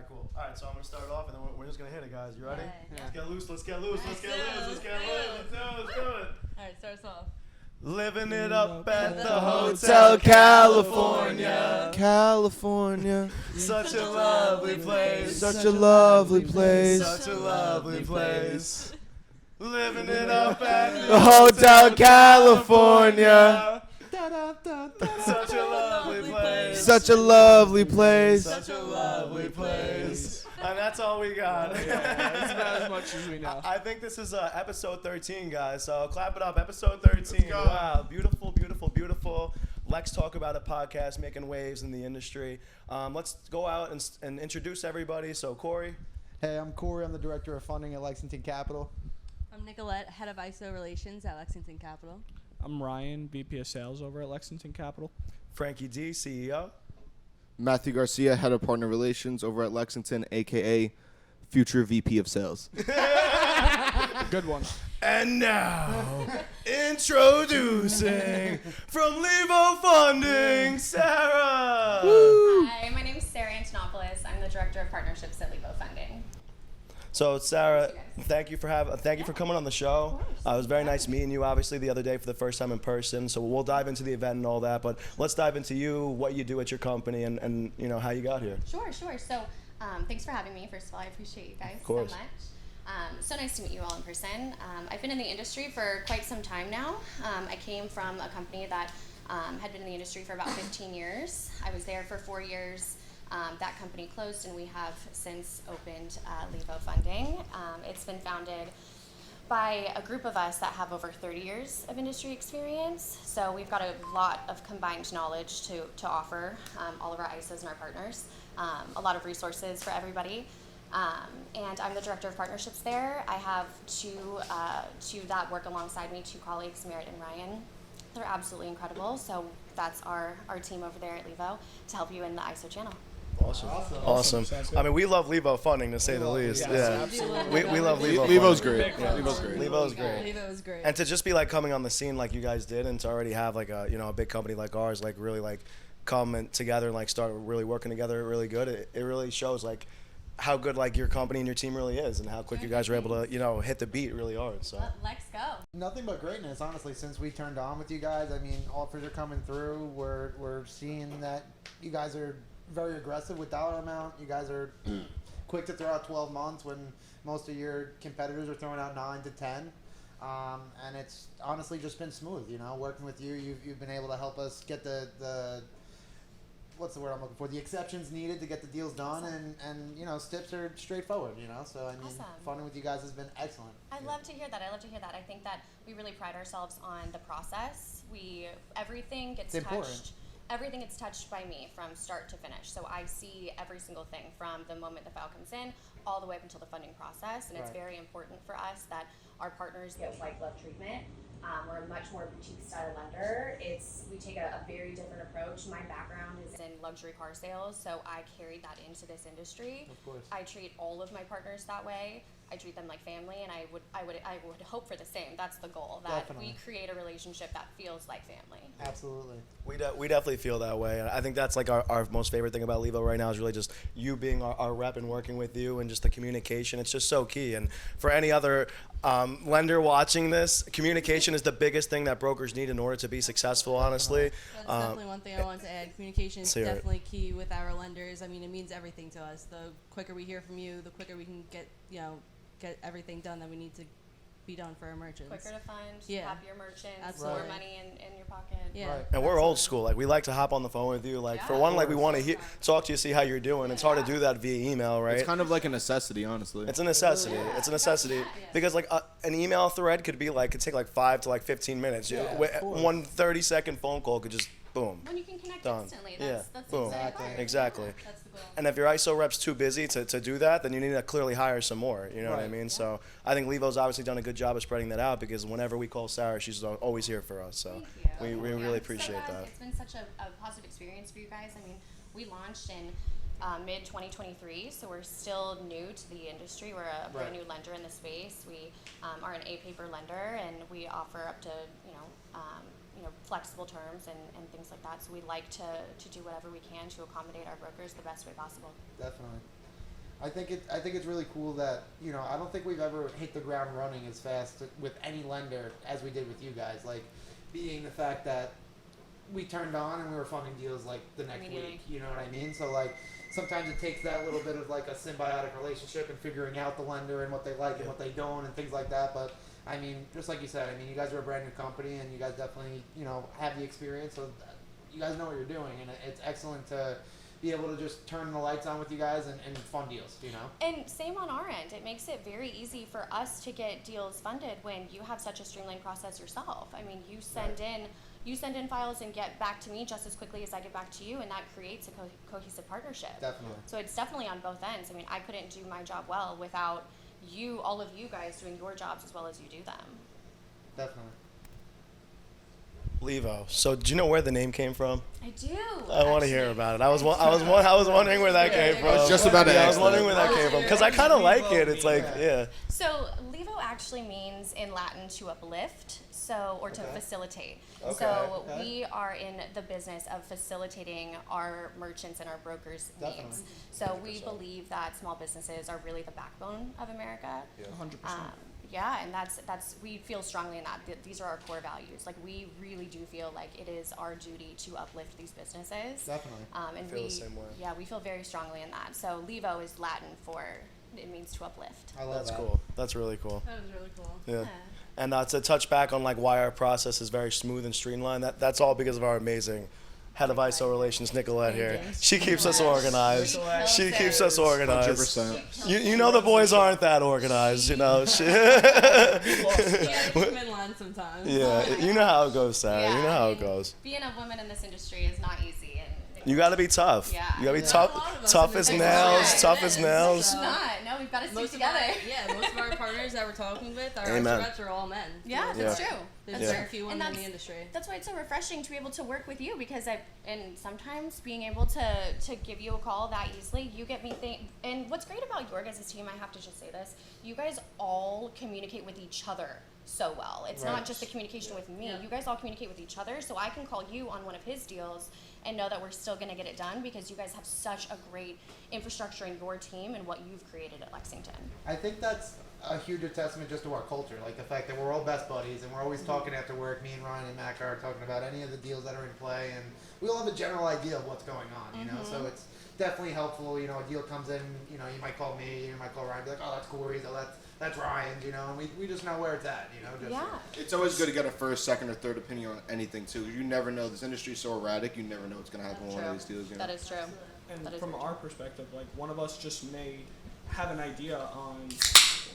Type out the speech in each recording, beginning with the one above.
right, cool. All right, so I'm gonna start it off, and then we're just gonna hit it, guys. You ready? Yeah. Let's get loose. Let's get loose. Let's get loose. Let's get loose. Let's do it. Let's do it. All right, start us off. Living it up at the Hotel California. California. Such a lovely place. Such a lovely place. Such a lovely place. Living it up at The Hotel California. Such a lovely place. Such a lovely place. Such a lovely place. And that's all we got. That's about as much as we know. I think this is episode 13, guys. So clap it up. Episode 13. go. Wow. Beautiful, beautiful, beautiful. Lex Talk About It podcast, making waves in the industry. Let's go out and introduce everybody. So, Corey. Hey, I'm Corey. I'm the director of funding at Lexington Capital. I'm Nicolette, head of ISO relations at Lexington Capital. I'm Ryan, VP of Sales over at Lexington Capital. Frankie D, CEO. Matthew Garcia, head of partner relations over at Lexington, aka future VP of sales. Good one. And now, introducing from Levo Funding, Sarah. Hi, my name is Sarah Antonopoulos. I'm the director of partnerships at Levo Funding. So, Sarah, thank you for coming on the show. It was very nice meeting you, obviously, the other day for the first time in person. So we'll dive into the event and all that, but let's dive into you, what you do at your company, and you know how you got here. Sure. So, thanks for having me. First of all, I appreciate you guys so much. So nice to meet you all in person. I've been in the industry for quite some time now. I came from a company that had been in the industry for about 15 years. I was there for 4 years. That company closed, and we have since opened Levo Funding. It's been founded by a group of us that have over 30 years of industry experience. So we've got a lot of combined knowledge to offer all of our ISOs and our partners, a lot of resources for everybody. And I'm the director of partnerships there. I have two that work alongside me, two colleagues, Merritt and Ryan. They're absolutely incredible. So that's our team over there at Levo to help you in the ISO channel. Awesome. I mean, we love Levo Funding, to say the least. Yeah. We love Levo. Levo's Funding. great. Levo's great. Levo's great. Levo is great. And to just be like coming on the scene like you guys did, and to already have like a big company like ours like really like come and together and like start really working together really good. It really shows like how good like your company and your team really is, and how quick you guys are able to hit the beat really hard. So Let's go. Nothing but greatness, honestly, since we turned on with you guys. I mean, offers are coming through. We're seeing that you guys are very aggressive with dollar amount. You guys are quick to throw out 12 months when most of your competitors are throwing out 9 to 10. And it's honestly just been smooth, working with you. You've been able to help us get the what's the word I'm looking for? The exceptions needed to get the deals done, and steps are straightforward, So I mean, Awesome. funding with you guys has been excellent. I love to hear that. I think that we really pride ourselves on the process. Everything gets It's important. touched. Everything gets touched by me from start to finish. So I see every single thing from the moment the file comes in all the way up until the funding process. And it's Right. very important for us that our partners get white glove treatment. We're a much more boutique style lender. We take a very different approach. My background is in luxury car sales, so I carried that into this industry. Of course. I treat all of my partners that way. I treat them like family, and I would hope for the same. That's the goal, that Definitely. we create a relationship that feels like family. Absolutely. we definitely feel that way. And I think that's like our most favorite thing about Levo right now is really just you being our rep and working with you, and just the communication. It's just so key. And for any other lender watching this, communication is the biggest thing that brokers need in order to be successful, honestly. That's definitely one thing I want to add. Communication is definitely key with our lenders. I mean, it means everything to us. The quicker we hear from you, the quicker we can get everything done that we need to be done for our merchants. Quicker to find happier merchants, Absolutely. more money in your pocket. Yeah. Right. And we're old school. Like, we like to hop on the phone with you. Like, for one, like, we want to talk to you, see how you're doing. It's hard to do that via email, right? It's kind of like a necessity, honestly. It's a necessity. It's a necessity because like an email thread could take like 5 to like 15 minutes. Yeah, One 30-second phone call could just boom. When you can connect Done. instantly, Yeah. that's Boom. exactly. Exactly. That's the goal. And if your ISO rep's too busy to do that, then you need to clearly hire some more. You know what I Right. mean? So I think Levo's obviously done a good job of spreading that out, because whenever we call Sarah, she's always here for us. So Thank you. we really appreciate so that. It's been such a positive experience for you guys. I mean, we launched in mid 2023, so we're still new to the industry. We're a brand new lender in the space. We are an A-paper lender, and we offer up to flexible terms and things like that. So we like to do whatever we can to accommodate our brokers the best way possible. Definitely. I think it's really cool that, you know, I don't think we've ever hit the ground running as fast with any lender as we did with you guys. Like, being the fact that we turned on and we were funding deals like the next week. You know what I mean? So like sometimes it takes that little bit of like a symbiotic relationship and figuring out the lender and what they like and what they don't and things like that. But I mean, just like you said, I mean, you guys are a brand new company and you guys definitely, you know, have the experience. So you guys know what you're doing, and it's excellent to be able to just turn the lights on with you guys and fund deals, you know? And same on our end. It makes it very easy for us to get deals funded when you have such a streamlined process yourself. I mean, you send in files and get back to me just as quickly as I get back to you, and that creates a cohesive partnership. Definitely. So it's definitely on both ends. I mean, I couldn't do my job well without all of you guys doing your jobs as well as you do them. Definitely. Levo. So, do you know where the name came from? I do. I want to hear about it. I was wondering where that came from. I was just about to I ask was wondering where that that. came from because I kind of like it. It's like, yeah. So Levo actually means in Latin to uplift, or to Okay. facilitate. Okay, So okay. we are in the business of facilitating our merchants and our brokers' Definitely. needs. So we believe that small businesses are really the backbone of America. 100%. Yeah, and that's we feel strongly in that. These are our core values. Like, we really do feel like it is our duty to uplift these businesses. Definitely. And feel the same way. Yeah, we feel very strongly in that. So Levo is Latin for, it means to uplift. I love That's that. cool. That's really cool. That was really cool. Yeah. And to touch back on like why our process is very smooth and streamlined, that's all because of our amazing head of ISO relations, Nicolette here. She keeps us organized. She keeps us organized. 100%. You know the boys aren't that organized, you know. Yeah, come in line sometimes. Yeah, you know how it goes, Sarah. Yeah, You know how I it mean, goes. Being a woman in this industry is not easy, and You got to be tough. Yeah. You got to be Yeah. A lot of tough, us tough in as this nails, industry. tough It as is. nails. it's not. No, we've got to stick Most together. of our partners that we're talking with, our Amen. reps are all men. Yeah, Yeah. that's true. There's That's very true. few And women in the that's- industry. That's why it's so refreshing to be able to work with you, because and sometimes being able to give you a call that easily, you get me and what's great about your guys' team, I have to just say this, you guys all communicate with each other so well. It's Right. not just the communication with me. Yeah. You guys all communicate with each other, so I can call you on one of his deals and know that we're still going to get it done because you guys have such a great infrastructure in your team and what you've created at Lexington. I think that's a huge testament just to our culture, like the fact that we're all best buddies and we're always talking after work. Me and Ryan and Mac are talking about any of the deals that are in play, and we all have a general idea of what's going on, you know. So it's definitely helpful. You know, a deal comes in, you know, you might call me, you might call Ryan, be like, oh, that's Corey's, oh, that's Ryan's, you know, and we just know where it's at, you know. Just Yeah. It's always good to get a first, second, or third opinion on anything too. You never know. This industry is so erratic. You never know what's gonna happen with one of these deals. You know? That is true. And That is from very our perspective, like, one of us just may have an idea on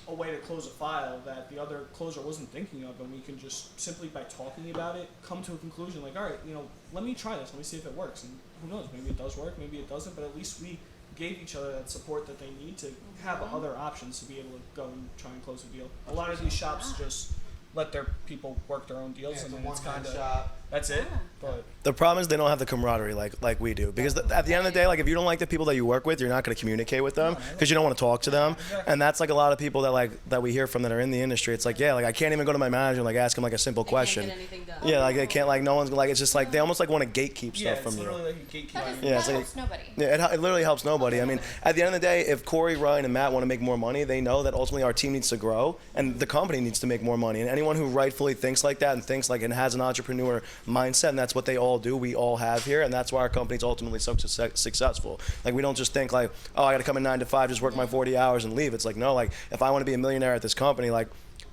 a way to close a file that the other closer wasn't thinking of, and we can just simply by talking about it come to a conclusion like, all right, you know, let me try this, let me see if it works, and who knows, maybe it does work, maybe it doesn't, but at least we gave each other that support that they need to have other options to be able to go and try and close a deal. A lot of these shops just let their people work their own deals, Yeah, it's and a then it's one-man kind of shop. that's it. Yeah. But The problem is they don't have the camaraderie like we do. Because at the end of the day, like if you don't like the people that you work with, you're not going to communicate with them because you don't want to talk to them. Exactly. And that's like a lot of people that we hear from that are in the industry. It's like, yeah, like I can't even go to my manager and like ask him like a simple They question. Can't get anything done. Yeah, like they can't, like no one's like, it's just like they almost like want to gatekeep yeah, stuff from it's you. literally like a gatekeeper. That, is, Yeah, that it's like- helps nobody. Yeah, it literally helps nobody. I mean, at the end of the day, if Corey, Ryan, and Matt want to make more money, they know that ultimately our team needs to grow and the company needs to make more money. And anyone who rightfully thinks like that and thinks like and has an entrepreneur mindset, and that's what they all do, we all have here, and that's why our company's ultimately so successful. Like we don't just think like, oh, I got to come in 9 to 5, just work my 40 hours and leave. It's like, no, like if I want to be a millionaire at this company, like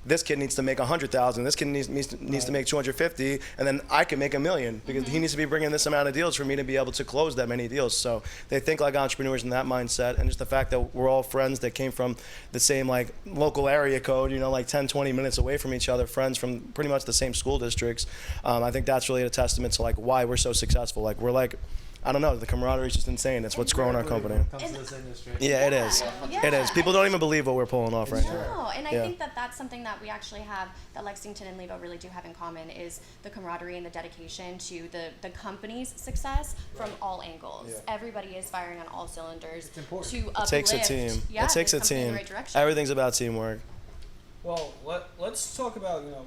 this kid needs to make 100,000. This kid needs to make 250, and then I can make $1 million because he needs to be bringing this amount of deals for me to be able to close that many deals. So they think like entrepreneurs in that mindset, and just the fact that we're all friends that came from the same like local area code, you know, like 10, 20 minutes away from each other, friends from pretty much the same school districts. I think that's really a testament to like why we're so successful. Like we're like, I don't know, the camaraderie is just insane. It's what's growing our company. When it comes to this industry. Yeah, it is. Yeah. It is. People don't even believe what we're pulling off right now. No, and I Yeah. think that that's something that we actually have, that Lexington and Levo really do have in common, is the camaraderie and the dedication to the company's success from all angles. Yeah. Everybody is firing on all cylinders It's important. to It uplift. It takes a team. Yeah, It takes a this company in team. the right direction. Everything's about teamwork. Well, let's talk about, you know,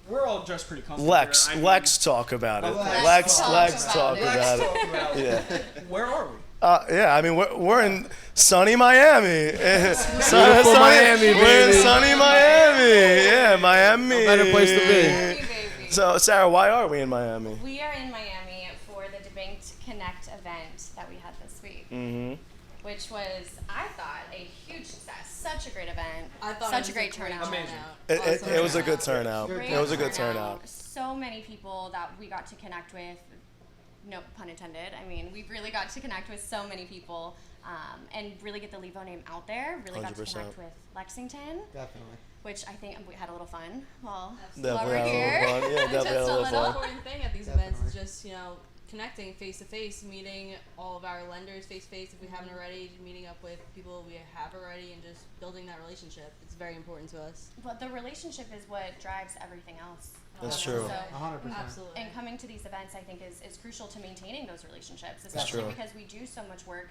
we're all dressed pretty comfortable. Lex talk about it. Lex Lex talk Lex about talk it. about Let's it. talk about Yeah. Where are we? Yeah, I mean, we're in sunny Miami. Beautiful Miami, We're in baby. sunny Miami. Yeah, Miami. No better place to be. Miami, baby. So, Sarah, why are we in Miami? We are in Miami for the Debanked Connect event that we had this week, which was, I thought, a huge success. Such a great event. I thought such it a great was turnout. Amazing. It was a good turnout. Great It was a good turnout. So many people that we got to connect with. No pun intended. I mean, we really got to connect with so many people and really get the Levo name out there. Really got to 100%. connect with Lexington, Definitely. which I think we had a little fun while Definitely we're had a here. little fun. Yeah, definitely Just had a the little fun. important thing at these events is just, connecting face to face, meeting all of our lenders face to face if we haven't already, meeting up with people we have already, and just building that relationship. It's very important to us. But the relationship is what drives everything else. That's So, true. 100%. Absolutely. and coming to these events, I think, is crucial to maintaining those relationships, true. especially because we do so much work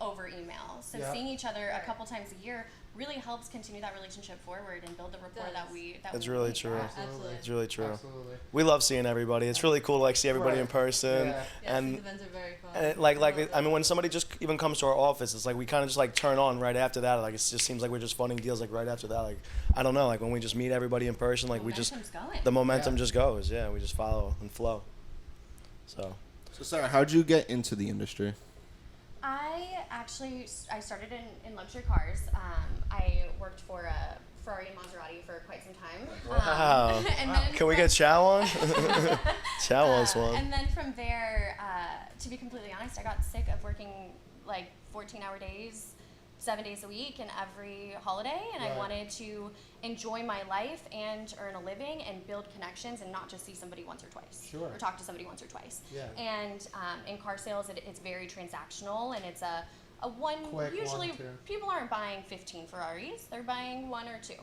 over email. So Yeah. seeing each other a couple times a year really helps continue that relationship forward and build the rapport that Does. we That's we really need. true. Absolutely. It's really true. Absolutely. We love seeing everybody. It's really cool to like see everybody Right. in person. Yeah. Yeah, And these events are very fun. And I mean, when somebody just even comes to our office, it's like we kind of just like turn on right after that. Like it just seems like we're just funding deals like right after that. Like I don't know, like when we just meet everybody in person, like we just Momentum's going. the momentum Yeah. just goes. Yeah, we just follow and flow. So So, Sarah, how'd you get into the industry? I started in luxury cars. I worked for a Ferrari and Maserati for quite some time. Wow. And then can we from- get Chow on? Chow wants one. And then from there, to be completely honest, I got sick of working like 14-hour days, 7 days a week, and every holiday. And I Right. wanted to enjoy my life and earn a living and build connections and not just see somebody once or twice. Sure. Or talk to somebody once or twice. Yeah. And in car sales, it's very transactional, and it's a one. Quick Usually, 1, 2. people aren't buying 15 Ferraris; they're buying 1 or 2.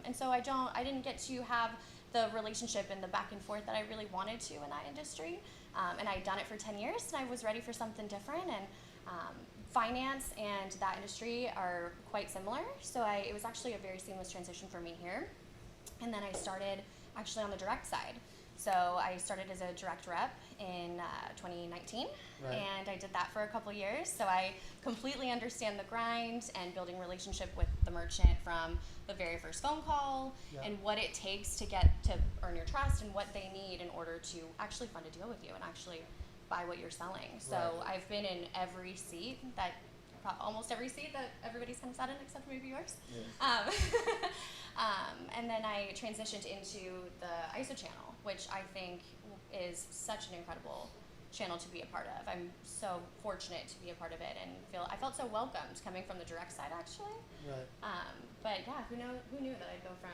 And so I didn't get to have the relationship and the back and forth that I really wanted to in that industry. And I'd done it for 10 years, and I was ready for something different. And finance and that industry are quite similar, so it was actually a very seamless transition for me here. And then I started actually on the direct side. So I started as a direct rep in 2019, Right. and I did that for a couple years. So I completely understand the grind and building relationship with the merchant from the very first phone call Yeah. and what it takes to get to earn your trust and what they need in order to actually fund a deal with you and actually buy what you're selling. So Right. I've been in every seat almost every seat that everybody's kind of sat in except for maybe yours. And then I transitioned into the ISO channel, which I think is such an incredible channel to be a part of. I'm so fortunate to be a part of it and I felt so welcomed coming from the direct side actually. Right. But yeah, who knew that I'd go from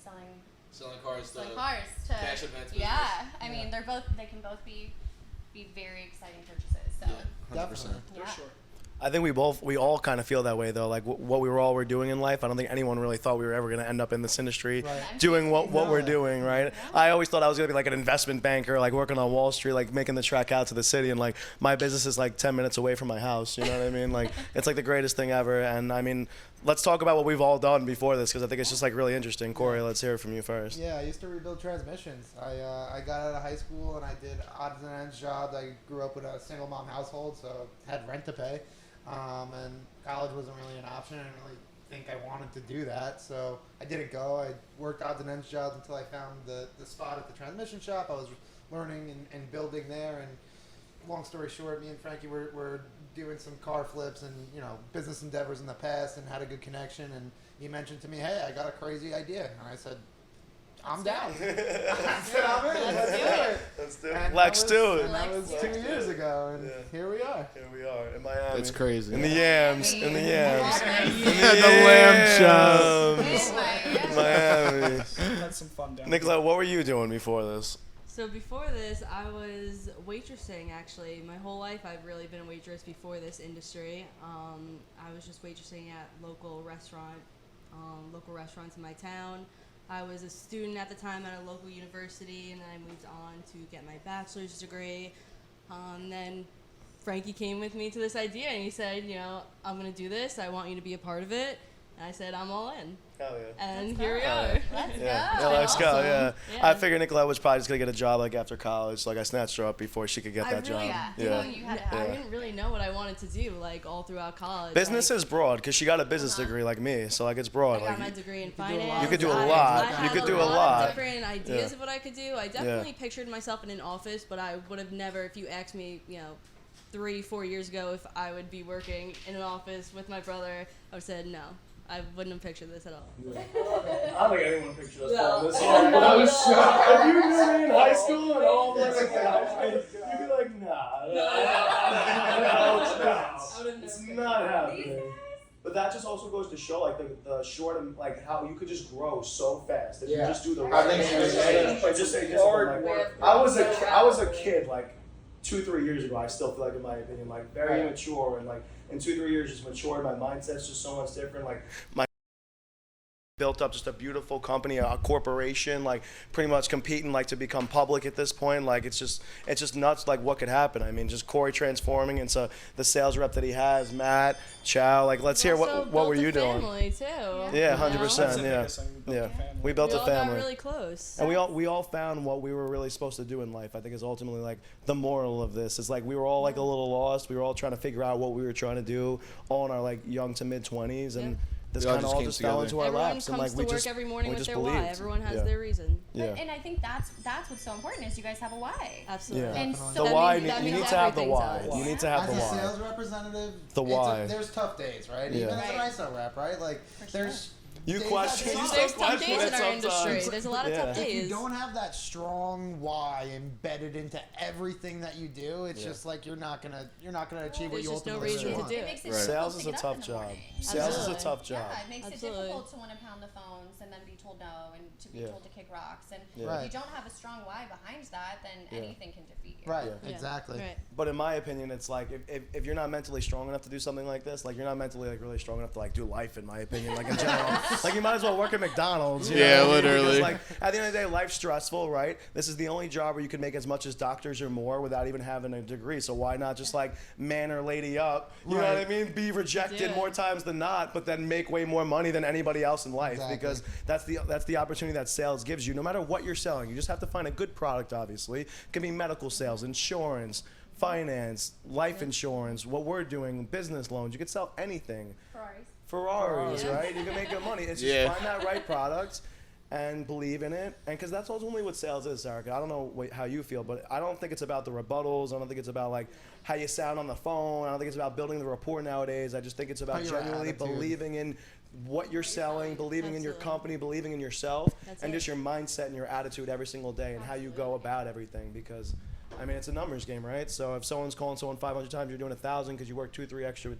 selling Selling cars to cash advance yeah. I Yeah. mean they can both be very exciting purchases. So 100%. yeah. For sure. I think we all kind of feel that way though. Like what we were doing in life. I don't think anyone really thought we were ever going to end up in this industry Right. doing what we're No. doing, right? I always thought I was going to be like an investment banker, like working on Wall Street, like making the trek out to the city, and like my business is like 10 minutes away from my house. You know what I mean? Like it's like the greatest thing ever. And I mean, let's talk about what we've all done before this because I think it's just like really interesting. Corey, let's hear it from you first. Yeah, I used to rebuild transmissions. I got out of high school and I did odds and ends jobs. I grew up with a single mom household, so had rent to pay. And college wasn't really an option. I didn't really think I wanted to do that, so I didn't go. I worked odds and ends jobs until I found the spot at the transmission shop. I was learning and building there, and long story short, me and Frankie were doing some car flips and business endeavors in the past and had a good connection, and he mentioned to me, hey, I got a crazy idea, and I said, I'm down. I said, I'm in. Let's do it. Let's do it. And Lex, do it. And that was Let's 2 do it. years ago, and Yeah. here we are. Here we are in Miami. It's crazy. In the yams. In the yams. Miami. The lamb chop. Yams. Miami. Miami. Had some fun down Nicola, what were you doing before this? So before this, I was waitressing actually. My whole life, I've really been a waitress before this industry. I was just waitressing at local restaurants in my town. I was a student at the time at a local university, and then I moved on to get my bachelor's degree. Then Frankie came with me to this idea, and he said, I'm going to do this. I want you to be a part of it. And I said, I'm all in. Hell yeah. And here we Hell are. yeah. Let's Yeah, go. let's go. Awesome. Yeah. Yeah. I figured Nicolette was probably just gonna get a job like after college. Like I snatched her up before she could get that job. You know, you had to I have didn't really know what I wanted to do, like, all throughout college. Business like, is broad because she got a business degree like me, so like it's broad. I got my Like degree in could do a lot. finance. You could do a I- lot. I You had could a do a lot lot. of different ideas Yeah. of what I could do. I definitely pictured myself in an office, but I would have never, if you asked me, 3-4 years ago if I would be working in an office with my brother, I would have said no. I wouldn't have pictured this at all. I don't think anyone pictured us No. this. I was shocked. If you knew me in high school and all of us in high school, you'd be like, nah. It's not happening. But that just also goes to show like the short and like how you could just grow so fast if you just do the right think things. it's Like, just say discipline. Like, I was a kid like 2-3 years ago. I still feel like, in my opinion, like very immature, and like in 2-3 years just matured. My mindset's just so much different. Like my built up just a beautiful company, a corporation, like pretty much competing like to become public at this point. Like it's just nuts like what could happen. I mean, just Corey transforming into the sales rep that he has, Matt, Chow. Like let's hear what were you doing? Family too. Yeah, 100%. That's the Yeah. biggest thing, we built Yeah. a family. We built We a all got family. really close. And we all found what we were really supposed to do in life. I think is ultimately like the moral of this. Is like we were all like a little lost. We were all trying to figure out what we were trying to do, all in our like young to mid 20s, and this We all kind of just all came just fell together. into our Everyone laps. And comes like we to work just every morning we with just their believed. why. Everyone has Yeah. their reason. Yeah. And I think that's what's so important is you guys have a why. Absolutely. Yeah. And Definitely. so The That why means- that you means need to have the everything why. to us. You need to have As the a why. sales representative, The why. there's tough days, right? Yeah. Even as an Right. ISO rep, right? Like, there's You days question. that You suck. still There's tough question days it in our industry. sometimes. There's a lot of Yeah. tough If days. you don't have that strong why embedded into everything that you do, it's Yeah. just like you're not gonna achieve what There's you just no ultimately reason to want. do It it. makes it Right. difficult Sales to is a get up tough in the job. morning. Sales is a Absolutely. tough job. Yeah, it makes Absolutely. it difficult to want to pound the phones and then be told no and to be Yeah. told to kick rocks. And Yeah. Right. if you don't have a strong why behind that, then Yeah. anything can defeat you. Right, Yeah. exactly. Right. But in my opinion, it's like if you're not mentally strong enough to do something like this, like you're not mentally like really strong enough to like do life. In my opinion, like in general, like you might as well work at McDonald's. You Yeah, know? Because, literally. like at the end of the day, life's stressful, right? This is the only job where you can make as much as doctors or more without even having a degree. So why not just like man or lady up? You know what I Right. mean? Be rejected Do it. more times than not, but then make way more money than anybody else in life. Exactly. Because that's the opportunity that sales gives you. No matter what you're selling, you just have to find a good product. Obviously, it can be medical sales, insurance, finance, life insurance. What we're doing, business loans. You can sell anything. Ferraris, Yeah. right? You can make good money. It's just Yeah. find that right product and believe in it. And because that's ultimately what sales is, Sarah. I don't know how you feel, but I don't think it's about the rebuttals. I don't think it's about like how you sound on the phone. I don't think it's about building the rapport nowadays. I just think it's about Your genuinely attitude. believing in what you're selling, believing in your Absolutely. company, believing in yourself, That's and it. just your mindset and your attitude every single day and how you go about everything. Because, I mean, it's a numbers game, right? So if someone's calling someone 500 times, you're doing 1,000 because you work 2-3 extra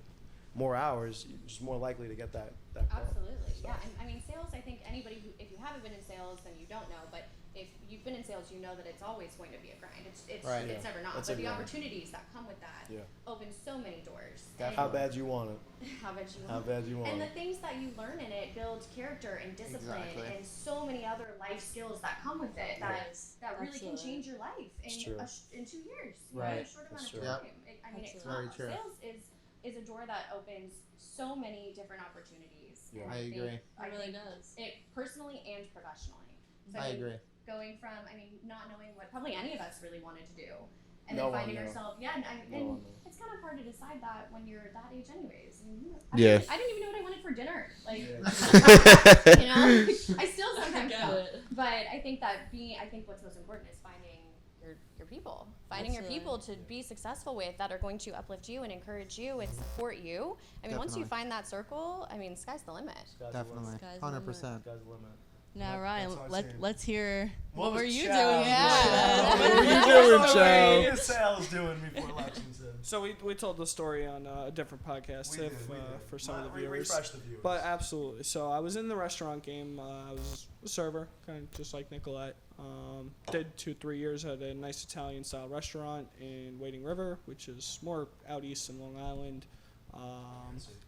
more hours, you're just more likely to get that call. Absolutely, yeah. And I mean, sales, I think anybody who, if you haven't been in sales, then you don't know. But if you've been in sales, you know that it's always going to be a grind. It's Right. it's never not. It's But a the grind. opportunities that come with that Yeah. open so many doors. Definitely. How bad you want it? How bad you How want. bad you want And the it? things that you learn in it build character and discipline Exactly. and so many other life skills that come with it that Yes, that really can absolutely. change your life It's true. in 2 years. You know, Right. in a short amount That's of true. Yep. time. I mean, it's Absolutely. not, Very true. sales is a door that opens so many different opportunities. Yeah. And I think- agree. I It really think does. it personally and professionally. So I mean, agree. Going from, I mean, not knowing what probably any of us really wanted to do, and No then one finding knew. ourselves, yeah, and No one knew. it's kind of hard to decide that when you're that age, anyways. I mean, Yeah. I didn't even know what I wanted for dinner. Like, Yeah. you know, I still sometimes Get don't. it. But I think what's most important is finding your people, finding your Absolutely. people to be successful with that are going to uplift you and encourage you and support you. I mean, once you Definitely. find that circle, I mean, sky's the limit. Sky's the limit. Definitely. Sky's the 100%. Sky's the limit. Now, That- Ryan, that's how I see it. let's hear what was were you Chow doing? Yeah. What were you What doing, were Chow? your sales doing before Lexington? So we told the story on a different podcast We if, did, we did. for some of the Re- viewers. refresh the viewers. But absolutely. So I was in the restaurant game. I was a server, kind of just like Nicolette. Did 2-3 years at a nice Italian style restaurant in Wading River, which is more out east in Long Island.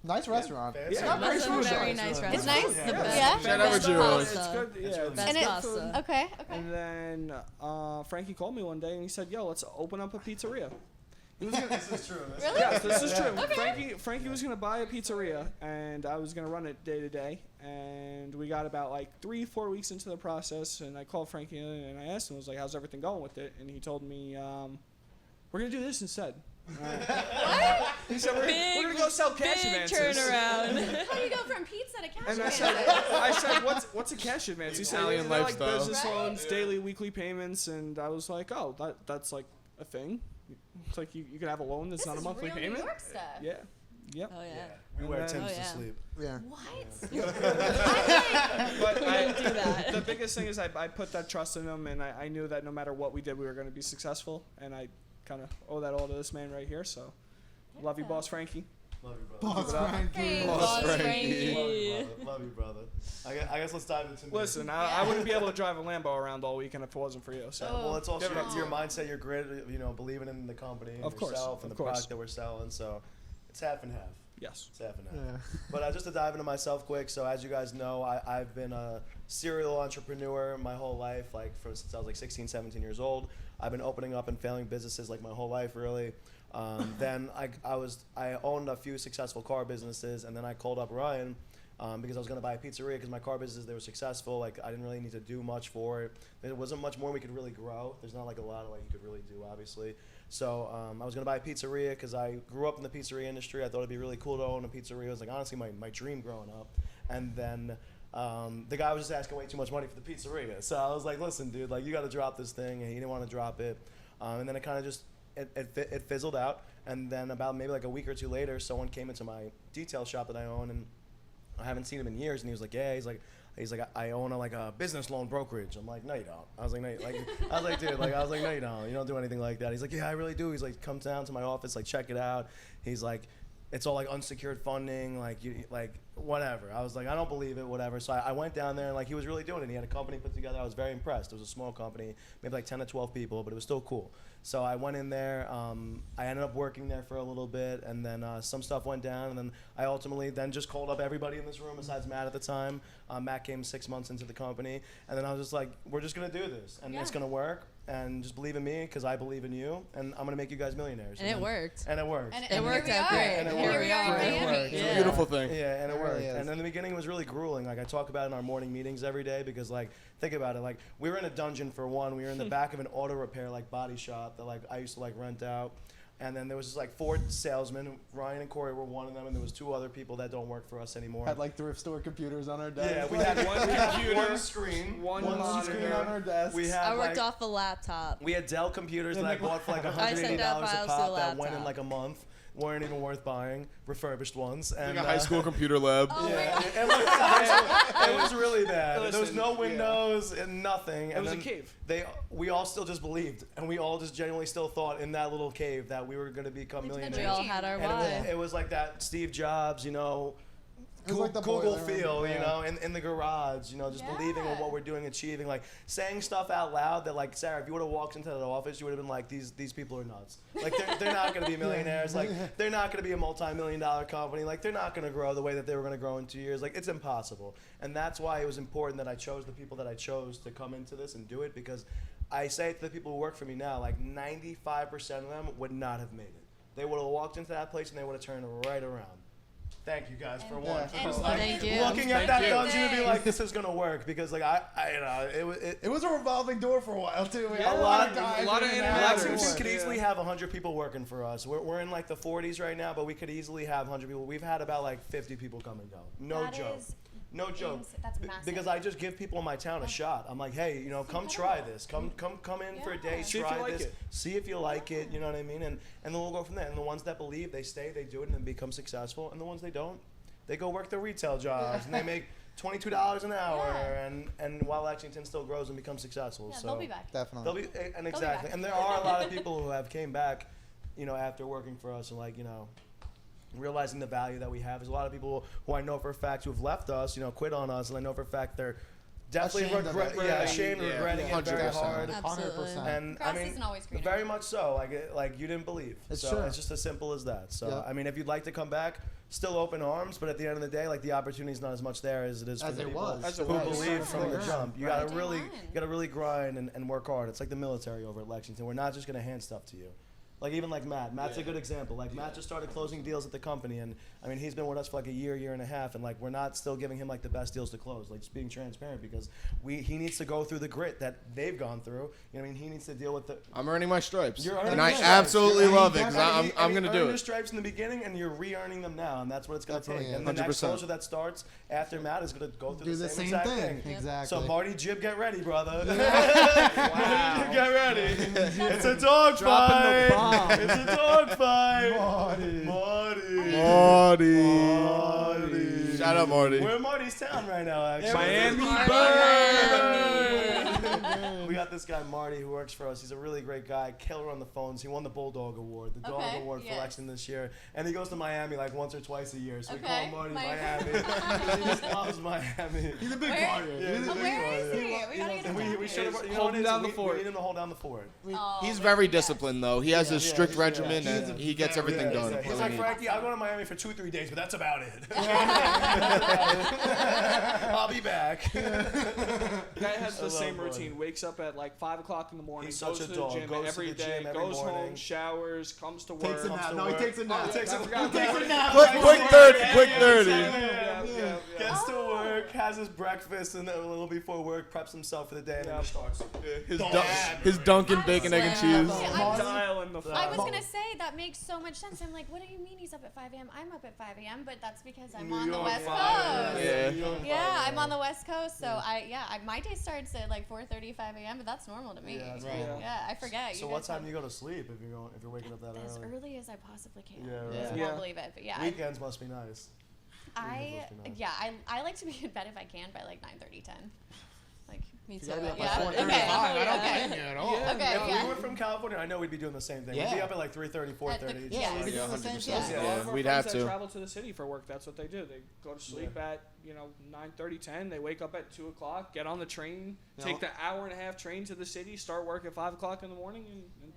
Nice restaurant. Fancy. Yeah, That's a Very very nice. nice It's restaurant. nice? The Yeah. best. Yeah. Shout out best to you. pasta. It's good. Yeah, really it's Best And it- pasta. Okay. And then Frankie called me one day and he said, "Yo, let's open up a pizzeria." He was gonna, This is true. Really? yes, this is true. Okay. Frankie was gonna buy a pizzeria, and I was gonna run it day to day. And we got about like 3-4 weeks into the process, and I called Frankie and I asked him, I was like, "How's everything going with it?" And he told me, "We're gonna do this instead." What? He said, "We're gonna go sell cash Big advances." turnaround. How do you go from pizza to cash And I advances? said, what's a cash advance? He said, Italian they're like lifestyle. business Right. loans, daily, weekly payments, and I was like, oh, that's like a thing. It's like you can have a loan that's This not a is monthly real payment. New York stuff. Yeah. Yep. Oh yeah. We wear And then- Timbs Oh, to yeah. sleep. Yeah. What? But do that. the biggest thing is I put that trust in him, and I knew that no matter what we did, we were going to be successful, and I kind of owe that all to this man right here. So, love you, Yeah. Boss Frankie. Love you, brother. Boss it up. Frankie. Hey, Boss Boss Frankie. Frankie. Love you, brother. I guess let's dive into Listen, I wouldn't be able to drive a Lambo around all weekend if it wasn't for you. So, Oh. Well, it's also Give it up. your mindset, your grit, believing in the company and Of course, yourself and of the course. product that we're selling. So it's half and half. yes. It's half and half. Yeah. But just to dive into myself quick, so as you guys know, I've been a serial entrepreneur my whole life, since I was like 16, 17 years old. I've been opening up and failing businesses like my whole life, really. Then I owned a few successful car businesses, and then I called up Ryan because I was going to buy a pizzeria because my car businesses, they were successful. Like, I didn't really need to do much for it. There wasn't much more we could really grow. There's not like a lot of you could really do, obviously. So I was going to buy a pizzeria because I grew up in the pizzeria industry. I thought it'd be really cool to own a pizzeria. It was like honestly my dream growing up. And then the guy was just asking way too much money for the pizzeria. So I was like, listen, dude, like you got to drop this thing. And he didn't want to drop it. And then it kind of just, it fizzled out. And then about maybe like a week or two later, someone came into my detail shop that I own, and I haven't seen him in years. And he was like, yeah, he's like, I own a business loan brokerage. I'm like, no, you don't. I was like, no, I was like, dude, no, you don't. You don't do anything like that. He's like, yeah, I really do. He's like, come down to my office, like, check it out. He's like, it's all like unsecured funding, whatever. I was like, I don't believe it, whatever. So I went down there, and like he was really doing it. He had a company put together. I was very impressed. It was a small company, maybe like 10 to 12 people, but it was still cool. So I went in there. I ended up working there for a little bit, and then some stuff went down, and then I ultimately then just called up everybody in this room besides Matt at the time. Matt came 6 months into the company, and then I was just like, we're just gonna do this, and it's gonna work, and just believe in me because I believe in you, and I'm gonna make you guys millionaires. And it worked. And it worked. And It worked out great. And it Here worked. we are in And it Miami. worked. It's Yeah. a beautiful thing. Yeah, and it It worked. really is. And in the beginning, it was really grueling. Like I talk about in our morning meetings every day because, like, think about it. Like we were in a dungeon for one. We were in the back of an auto repair body shop that I used to rent out. And then there was just 4 salesmen. Ryan and Corey were one of them, and there was 2 other people that don't work for us anymore. Had thrift store computers on our desk. yeah, we had one we had computer, one screen, one One monitor. screen on our desk. We had I worked off the laptop. we had Dell computers that I bought for I sent $180 out a files to pop the that went in laptop. a month. Weren't even worth buying, refurbished ones. And Like a high school computer lab. Oh yeah, my it was high school. It was really bad. There was Listen, no yeah. windows and nothing. It And was a then cave. we all still just believed, and we all just genuinely still thought in that little cave that we were going to become Went to the millionaires. We all had our And why. it was like that Steve Jobs, It was like the Google boiler room, feel, yeah. In the garage, just believing in Yeah. what we're doing, achieving, saying stuff out loud that, Sarah, if you would have walked into that office, you would have been like, these people are nuts. They're not going to be millionaires. They're not going to be a multi-million-dollar company. They're not going to grow the way that they were going to grow in 2 years. It's impossible. And that's why it was important that I chose the people that I chose to come into this and do it, because I say it to the people who work for me now, 95% of them would not have made it. They would have walked into that place and they would have turned right around. Thank you guys for And- one. and- For just, Thank you. looking at Thank that you. dungeon and be like, this is gonna work, because It was a revolving door for a while too. We had A lot of guys a lot of in and out. Lexington hours. could Yeah. easily have 100 people working for us. We're in the 40s right now, but we could easily have 100 people. We've had about 50 people come and go. No That joke. is No joke. That's massive. Because I just give people in my town a shot. I'm like, hey, come try this. Come in for a day, Yeah. See if try you like this. it. See if you like it. You know what I mean? And then we'll go from there. And the ones that believe, they stay, they do it, and then become successful. And the ones they don't, they go work their retail jobs and they make $22 an hour. Yeah. And while Lexington still grows and becomes successful. Yeah, so they'll be back. Definitely. They'll be, and be exactly. back. And there are a lot of people who have came back, after working for us and realizing the value that we have. There's a lot of people who I know for a fact who have left us, quit on us, and I know for a fact they're definitely Ashamed of it. ashamed, Yeah. regretting it very 100%. hard. Absolutely. 100%. And Grass I mean, isn't always greener. very much so. You didn't believe. It's so true. it's just as simple as that. So Yeah. I mean, if you'd like to come back, still open arms. But at the end of the day, the opportunity's not as much there as it is for As the it people was. As who it was. believe from the Right. jump. You Right. gotta really, Day one. grind and work hard. It's like the military over at Lexington. We're not just gonna hand stuff to you. Like even like Matt. Matt's a Yeah. good example. Like Matt just started closing deals at the company, and I mean he's been with us for like a year and a half, and like we're not still giving him like the best deals to close. Like just being transparent because he needs to go through the grit that they've gone through. You know what I mean? He needs to deal with the. I'm earning my stripes, You're earning and I your stripes. absolutely You're love it earning- because I'm you gonna earned do your it. stripes in the beginning, and you're re-earning them now, and that's what it's gonna take. Definitely, And the next 100%. closer that starts after Matt is gonna go through Do the same exact thing. thing. Exactly. So Marty, Jib, get ready, brother. Wow. Get ready. It's a dog Dropping fight. the bomb. It's a dog fight. Marty. Marty. Shout out Marty. We're in Marty's town right now, actually. Miami We got this guy Marty who works for us. He's a really great guy, killer on the phones. He won the Bulldog Award, the Dog Okay, Award for yes. Lexington this year, and he goes to Miami like once or twice a year. So we call Okay, him Marty Miami. Miami. He just loves Miami. He's a big Where- partier. Yeah, he's a big Where is partier. he? We gotta get And him down we here. should have, you know Holding what it is? down the fort. We need him to hold down the fort. Oh, He's we very need that. disciplined though. He has a strict he's- regimen yeah, and he gets everything done. He's when like, he- Frankie, I'll go to Miami for 2-3 days, but that's about it. I'll be back. Guy has I the love same Marty. routine. Wakes up at like 5 o'clock in the morning. He's goes such a to the dog. gym Goes to every the day. gym every Goes morning. home, showers, comes to work. Takes a Comes nap. to No, he work. takes a nap. Takes a nap. Quick 30, quick 30. Yeah. Gets to work, has his breakfast, and then a little before work, preps himself for the day, and then Yeah. just starts. His Dunkin' bacon, egg, and cheese. Yeah, Dial in the I was phone. gonna say that makes so much sense. I'm like, what do you mean he's up at 5 a.m.? I'm up at 5 a.m., but that's because I'm New on the York West fire. Coast. Yeah. New York Yeah, fire. I'm on the West Coast, so my day starts at like 4:30, 5 a.m., but that's normal to me. Yeah, that's Right. cool. Yeah, I forget. So You what guys time have- do you go to sleep if you're waking up that As early? early as I possibly can. Yeah, right. You Yeah. Yeah. won't believe it, but yeah, Weekends must be nice. I like to be in bed if I can by like 9:30, 10. Like Me too. gotta be up by Yeah. 4:35. I don't Okay. blame you at all. Yeah. Okay. If Yeah. we were from California, I know we'd be doing the same thing. We'd be Yeah. up at like 3:30, 4:30. Yeah, we'd be doing the same 100%. thing. A lot of our We'd friends have that to. travel to the city for work, that's what they do. They go to sleep at 9:30, 10. They wake up at 2 o'clock, get on the train, take the hour and a half train to the city, start work at 5 o'clock in the morning, and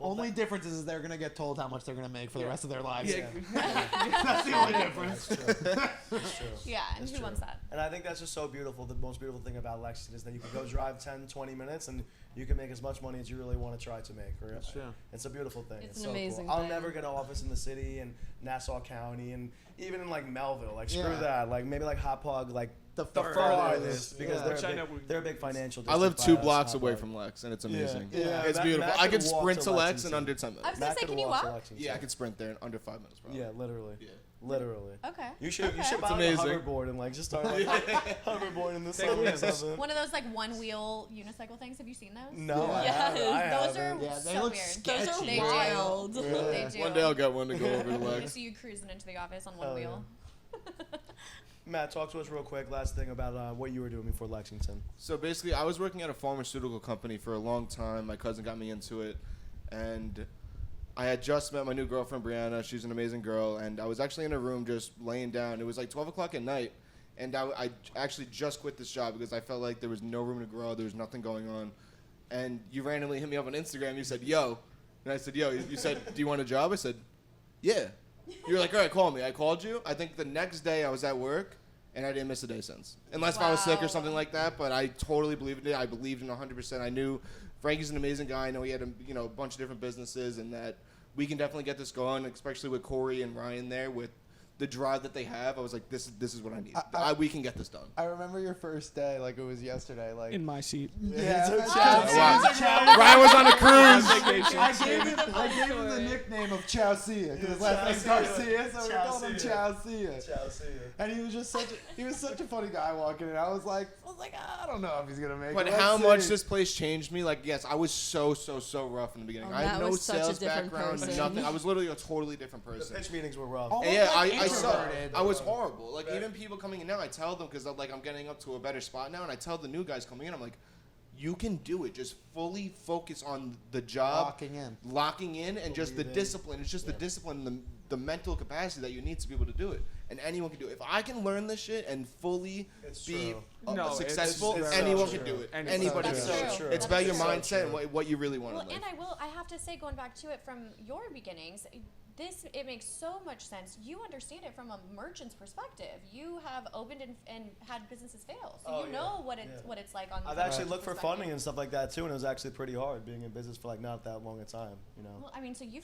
Only difference is they're gonna get told how much they're gonna make for the rest of their lives. yeah. That's the only difference. That's true. That's true. Yeah, and That's who true. wants that? And I think that's just so beautiful. The most beautiful thing about Lexington is that you can go drive 10, 20 minutes and you can make as much money as you really want to try to make. Right? That's true. It's a beautiful thing. It's It's an so amazing cool. I'll thing. never get an office in the city and Nassau County and even in like Melville. Like screw Yeah. that. Like maybe like Hot Pog, like The the farthest. farthest because Yeah. Which I know we- they're a big financial. I live distance 2 by us, blocks Hot away Pog. from Lex, and it's amazing. Yeah. It's Matt- beautiful. Matt I could could walk sprint to to Lex in Lexington. under 10 I was minutes. gonna Matt say, could can you walk to walk? Lexington. Yeah, I could sprint there in under 5 minutes, probably. Yeah, literally. Yeah. Literally. Okay. You should Okay. buy like, a amazing. hoverboard and like just start like hoverboard in the Take sun or wheels. something. One of those like one-wheel unicycle things. Have you seen those? No, I Yeah, haven't. I those haven't. are Yeah, they so look weird. sketchy. Those are They wild. do. Yeah. They do. One day I'll get one to go over to I Lex. see you cruising into the office on one Hell wheel. Matt, talk to us real quick. Last thing about what you were doing before Lexington. So basically, I was working at a pharmaceutical company for a long time. My cousin got me into it, and I had just met my new girlfriend, Brianna. She's an amazing girl, and I was actually in a room just laying down. It was like 12 o'clock at night, and I actually just quit this job because I felt like there was no room to grow. There was nothing going on. And you randomly hit me up on Instagram. You said, yo. And I said, yo. You said, do you want a job? I said, yeah. You were like, all right, call me. I called you. I think the next day I was at work, and I didn't miss a day since. Unless if I was sick or Wow. something like that, but I totally believed in it. I believed in 100%. I knew Frankie's an amazing guy. I know he had a bunch of different businesses, and that we can definitely get this going, especially with Corey and Ryan there with the drive that they have. I was like, this is what I need. We can get this done. I remember your first day like it was yesterday. Like in my seat. yeah, Wow. Ryan was on a cruise. Vacation. I gave him the nickname of Chowcia because his last name's Garcia, so we called him Chowcia. And he was just such a funny guy walking in. I was like, I don't know if he's gonna make But it. how Let's much see. this place changed me, like, yes, I was so rough in the beginning. Oh, I had Matt no was such a sales different background, person. nothing. I was literally a totally different The person. pitch meetings were rough. Almost And yeah, like I suck. introverted. I was horrible. Like, even people coming in now, I tell them, because like I'm getting up to a better spot now, and I tell the new guys coming in, I'm like, you can do it. Just fully focus on the job, locking in, and just the Believe in. discipline. It's just the discipline, the mental capacity that you need to be able to do it. And anyone can do it. If I can learn this shit and fully It's be true. No, successful, it's anyone so can true. do it. Anybody Anybody That's can do it. true. It's That's about your true. mindset and what you really want Well, in life. and I have to say, going back to it from your beginnings, it makes so much sense. You understand it from a merchant's perspective. You have opened and had businesses fail, so you know what it's like on. I've actually looked for funding and stuff like that too, and it was actually pretty hard being in business for like not that long a time, you know. Well, I mean, so you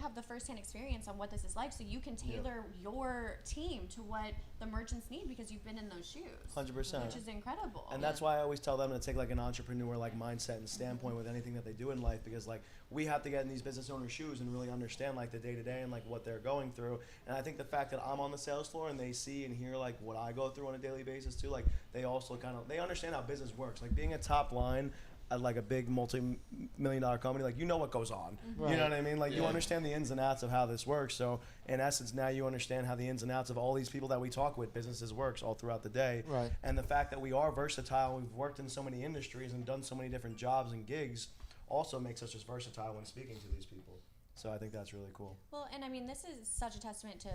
have the firsthand experience on what this is like, so you can tailor your team to what the merchants need because you've been in those shoes. 100%. Which is incredible. And that's why I always tell them to take like an entrepreneur like mindset and standpoint with anything that they do in life, because like we have to get in these business owners' shoes and really understand like the day to day and like what they're going through. And I think the fact that I'm on the sales floor and they see and hear like what I go through on a daily basis too, like they also they understand how business works. Like being a top line at like a big multi-million-dollar company, like you know what goes on. You know what I mean? Like you understand the ins and outs of how this works. So in essence, now you understand how the ins and outs of all these people that we talk with, businesses works all throughout the day. Right. And the fact that we are versatile, we've worked in so many industries and done so many different jobs and gigs, also makes us just versatile when speaking to these people. So I think that's really cool. Well, and I mean, this is such a testament to,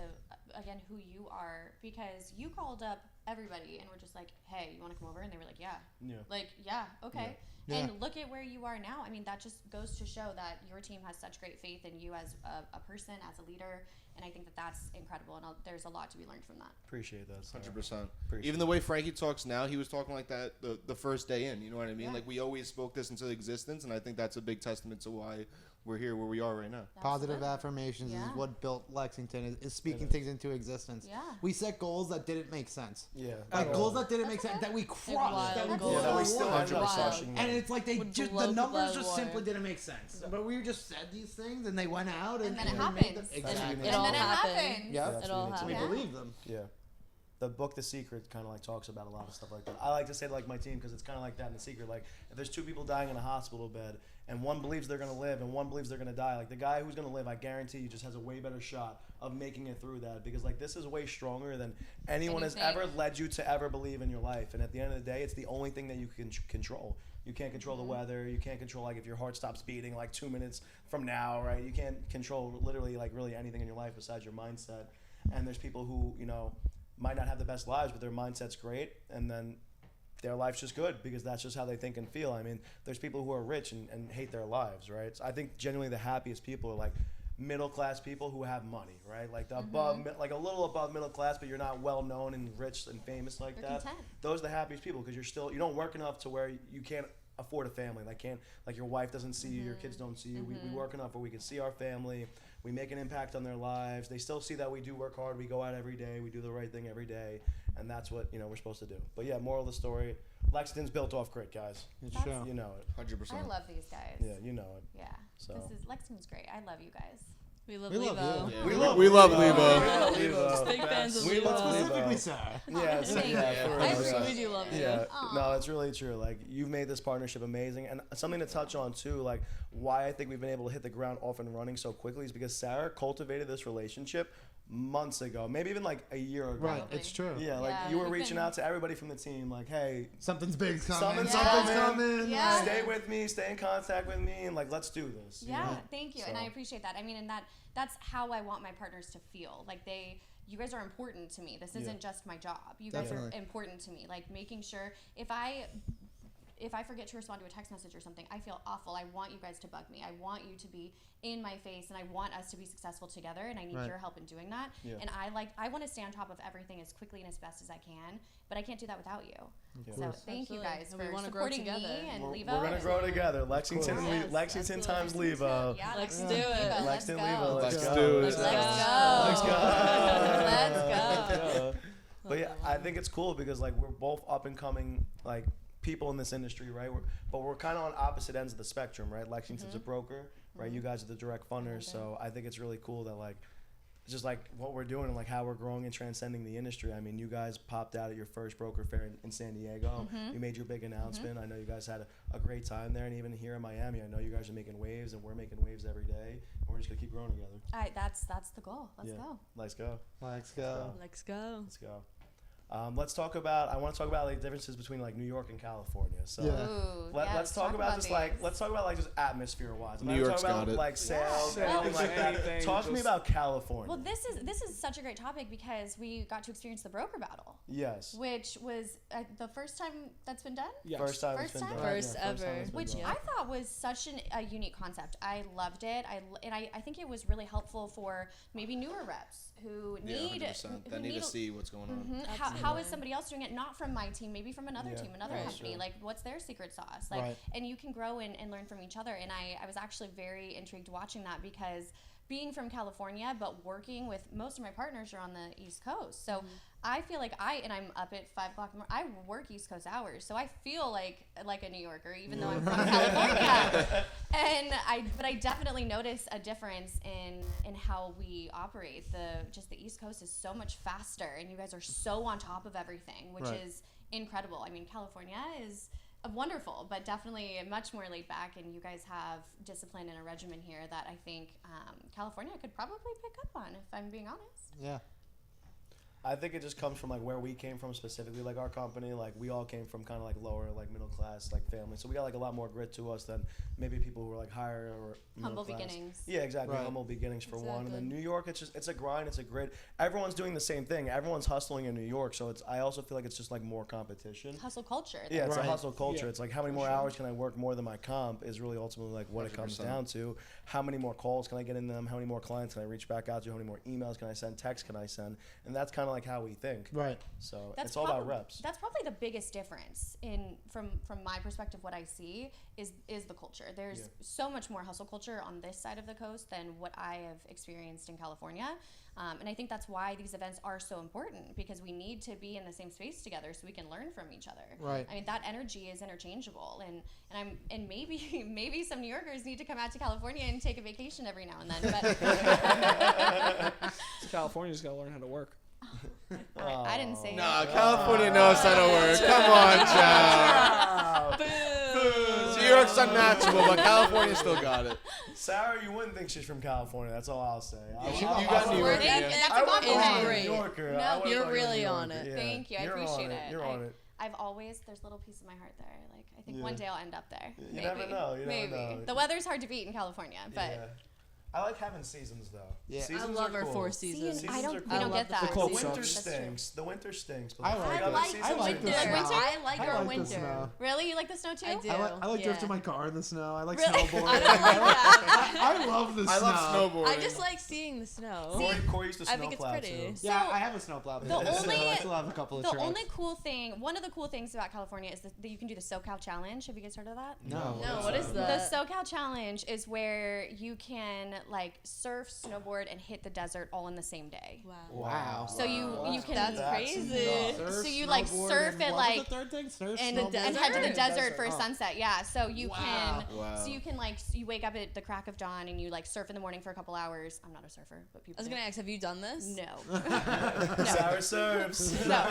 again, who you are, because you called up everybody and were just like, hey, you want to come over? And they were like, yeah. Like, yeah, okay. Yeah. And look at where you are now. I mean, that just goes to show that your team has such great faith in you as a person, as a leader. And I think that that's incredible. And there's a lot to be learned from that. Appreciate that. 100%. Even the way Frankie talks now, he was talking like that the first day in. You know what I mean? Yeah. Like we always spoke this into existence, and I think that's a big testament to why we're here where we are right now. Positive Absolutely. affirmations Yeah. is what built Lexington, is speaking things into existence. Yeah. We set goals that didn't make sense. Yeah. Like goals that didn't make That's sense, okay. that we crushed, that we wild go goals. Yeah, that we so still hard. end up crushing. And it's like they Would just, blow the people numbers out of just the simply water. didn't make sense. But we just said these things and they went out and then it we happens. made them, And exactly. It all then it happened. happens. Yeah. That's It all what we need to We happened. do. believe them. Yeah. The book The Secret kind of like talks about a lot of stuff like that. I like to say to like my team because it's kind of like that in The Secret. Like if there's two people dying in a hospital bed and one believes they're going to live and one believes they're going to die, like the guy who's going to live, I guarantee you just has a way better shot of making it through that, because like this is way stronger than anyone has Anything. ever led you to ever believe in your life. And at the end of the day, it's the only thing that you can control. You can't control the weather. You can't control like if your heart stops beating like 2 minutes from now, right? You can't control literally like really anything in your life besides your mindset. And there's people who, you know, might not have the best lives, but their mindset's great, and then their life's just good because that's just how they think and feel. I mean, there's people who are rich and hate their lives, right? So I think genuinely the happiest people are like middle class people who have money, right? Like the above, like a little above middle class, but you're not well known and rich and famous like They're that. content. Those are the happiest people because you don't work enough to where you can't afford a family. Like your wife doesn't see you, your kids don't see you. We work enough where we can see our family. We make an impact on their lives. They still see that we do work hard. We go out every day. We do the right thing every day, and that's what we're supposed to do. But yeah, moral of the story: Lexington's built off grit, guys. It's That's- true. You know it. 100%. I love these guys. Yeah, you know it. Yeah. So. This is Lexington's great. I love you guys. We love We love Levo. you. Yeah. We We love Levo. Levo. Just big fans of We Levo. love Specifically, Levo. sir. Yeah, so, Thank yeah, you. for I real. appreciate We do love you. Yeah, Aw. no, it's really true. Like you've made this partnership amazing, and something to touch on too. Like why I think we've been able to hit the ground off and running so quickly is because Sarah cultivated this relationship months ago, maybe even like a year ago. Right, Probably. it's true. Yeah, like Yeah, you were we've reaching been- out to everybody from the team, like, hey, Something's big's coming. Something's coming. Yeah. stay with me, stay in contact with me, and like let's do this. you Yeah, know? thank you. And I So. appreciate that. I mean, and that's how I want my partners to feel. Like you guys are important to me. This isn't just my job. You guys Definitely. are important to me. Like making sure if I forget to respond to a text message or something, I feel awful. I want you guys to bug me. I want you to be in my face, and I want us to be successful together, and I need Right. your help in doing that. Yeah. And I want to stay on top of everything as quickly and as best as I can, but I can't do that without you. Yeah. So thank you Absolutely. guys And we for wanna grow supporting me together. and We're, Levo. we're gonna and- grow together, Lexington, course. and Yes, Lexington times absolutely. Levo. Yeah, Let's Lexington do it. Levo, let's Lexington go. Levo, let's Let's go. do it. Let's Let's go. go. Let's go. Let's go. But yeah, I think it's cool because like we're both up and coming like people in this industry, right? But we're kind of on opposite ends of the spectrum, right? Lexington's a broker, right? You guys are the direct funders, so I think it's really cool that like just like what we're doing and like how we're growing and transcending the industry. I mean, you guys popped out at your first broker fair in San Diego. You made your big announcement. I know you guys had a great time there, and even here in Miami, I know you guys are making waves, and we're making waves every day. And we're just gonna keep growing together. All right, that's the goal. Let's Yeah. go. Let's go. Let's go. Let's go. Let's go. Let's talk about. I want to talk about like differences between like New York and California. So Yeah. Ooh, yeah, let's talk about just like these. let's talk about like just atmosphere wise. New York's talk about got it. like sales, Yeah. anything like that. Anything, Talk to me just- about California. Well, this is such a great topic because we got to experience the broker battle, Yes. which was the first time that's been done. Yes. First time First it's been time? done. First Yeah, ever. time it's been Which done. I thought was such a unique concept. I loved it. I think it was really helpful for maybe newer reps who Yeah, need 100%. That need to see what's going on. Mhm. How is somebody else doing it? Not from my team, maybe from another Yeah, team, another right, company. sure. Like, what's their secret sauce? Like, Right. and you can grow and learn from each other. And I was actually very intrigued watching that because being from California, but working with most of my partners are on the East Coast. So I feel like I'm up at 5 o'clock in the morning. I work East Coast hours. So I feel like a New Yorker, even though I'm from California. But I definitely notice a difference in how we operate. The East Coast is so much faster, and you guys are so on top of everything, which Right. is incredible. I mean, California is wonderful, but definitely much more laid back, and you guys have discipline and a regimen here that I think California could probably pick up on, if I'm being honest. Yeah. I think it just comes from like where we came from specifically, like our company. Like we all came from kind of like lower, like middle class, like family. So we got like a lot more grit to us than maybe people who were like higher or middle Humble class. beginnings. Yeah, exactly. Right. Humble beginnings for one. And then Exactly. New York, it's a grind, it's a grit. Everyone's doing the same thing. Everyone's hustling in New York. So I also feel like it's just like more competition. Hustle culture. Yeah, it's Right. a hustle culture. Yeah, It's like how many more hours can I work more than my comp is really ultimately like what it comes 100%. down to. How many more calls can I get in them? How many more clients can I reach back out to? How many more emails can I send? Texts can I send? And that's kind of like how we think. Right. So it's all about reps. That's probably the biggest difference from my perspective. What I see is the culture. There's Yeah. so much more hustle culture on this side of the coast than what I have experienced in California, and I think that's why these events are so important because we need to be in the same space together so we can learn from each other. Right. I mean that energy is interchangeable, and maybe some New Yorkers need to come out to California and take a vacation every now and then. But California's got to learn how to work. I didn't say Nah, that. California knows how to work. Come on, child. New York's unmatchable, but California still got it. Sarah, you wouldn't think she's from California. That's all I'll say. You got New York. Thank you. Yeah. That's I a would call compliment. you a Great. New Yorker. No, I would've you're called you a really New on Yorker. it. Yeah. Thank you. I You're appreciate on it. You're on it. I've always there's little piece of my heart there. Like I think Yeah. one day I'll end up there. You never know. You never Maybe. know. The weather's hard to beat in California, but Yeah. I like having seasons though. Yeah. I Seasons I love are our cool. four see, seasons. and I Seasons don't are we cool. don't get that. The cold The winter sucks. That's true. stinks. The winter stinks. But I the like other it. I seasons I are like good. the Like winter? I like I our like the winter. snow. Really, you like the snow too? I do. I like Yeah. drifting my car in the snow. I like I snowboarding. don't like that. I love the snow. I love snowboarding. I just like seeing the snow. Corey used to I think it's snowplow, pretty. too. Yeah, So, I have a snowplow. the so only- I still have a couple of the trucks. only cool thing, one of the cool things about California is that you can do the SoCal Challenge. Have you guys heard of that? No. No, what is The that? SoCal Challenge is where you can like surf, snowboard, and hit the desert all in the same day. Wow. Wow. So you can That's crazy. Surf, So you, like, snowboard, surf and at, what like, was the third thing? Surf, and snowboard, head to the Desert? desert for Oh. sunset. Yeah. So you Wow. can Wow. so you can like you wake up at the crack of dawn and you like surf in the morning for a couple hours. I'm not a surfer, but people. I was do. gonna ask, have you done this? No. Sarah surfs. No.